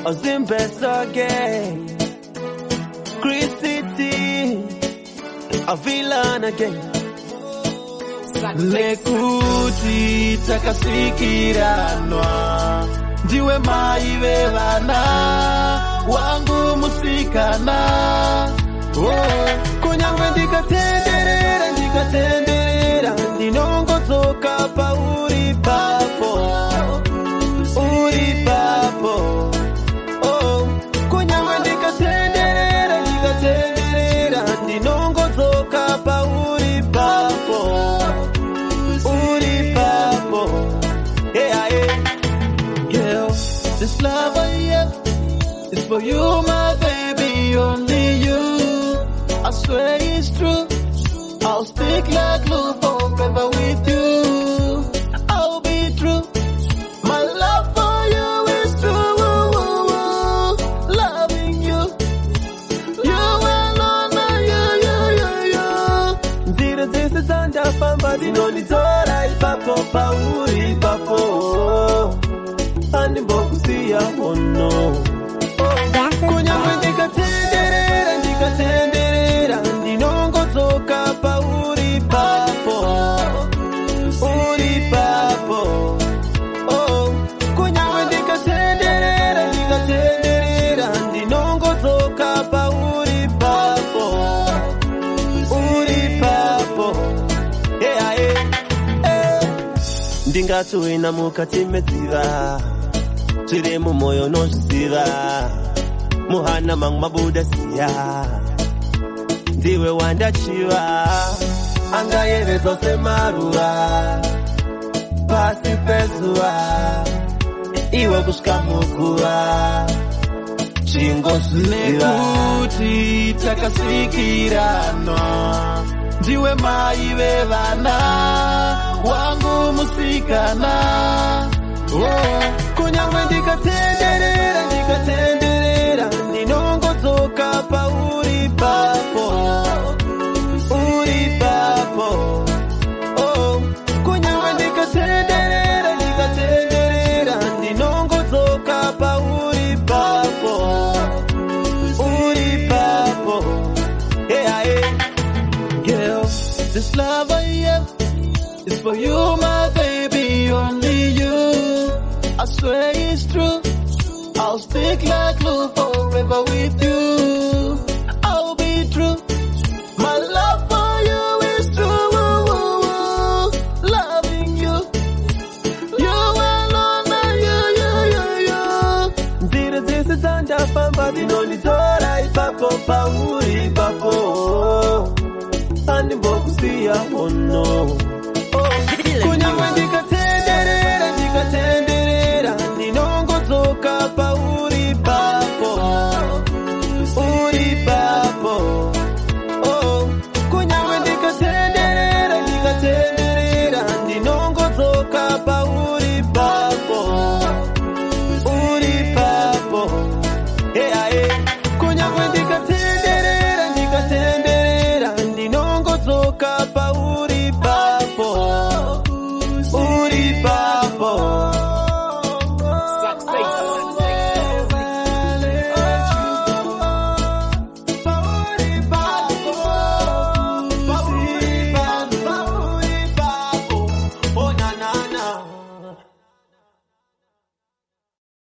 Ozimbesoge, Chris City, a villain again. Lekuti takasikiranwa, ndiwe maive vana, wangu musikana. Kunyangwe ndikatenderera, ndinongozoka pa uri papo. Kunyangwe ndikatenderera, ndinongozoka pa uri papo. Girl, this love I have is for you, my baby, only you. I swear it's true, I'll stick like glue forever with you. I'll be true, my love for you is true. Loving you, you alone, you. Zira zisa zanda famba zinonitora ipapo pauri papo. Andi mboku siya ono. Kunyangwe ndikatenderera, ndinongozoka pa uri papo. Kunyangwe ndikatenderera, ndinongozoka pa uri papo. Ndingatu ina mukati meziva, chire mu moyo nozviziva, muhana mangu mabuda siya, ndiwe wandachiva, angayevedza semaruva, pasi pezuva, iwe kusvika muguva, chingozviziva. Lekuti takasikiranwa, ndiwe maive vana, wangu musikana. Kunyangwe ndikatenderera, ndinongozoka pa uri papo. Kunyangwe ndikatenderera, ndinongozoka pa uri papo. Girl, this love I have is for you, my baby, only you. I swear it's true, I'll stick like glue forever with you. I'll be true, my love for you is true. Loving you, you alone, you. Zira zisa zanda famba zinonitora ipapo pauri papo. Andi mboku siya ono. Kunyangwe ndikatenderera, ndinongozoka pa uri papo. Kunyangwe ndikatenderera, ndinongozoka pa uri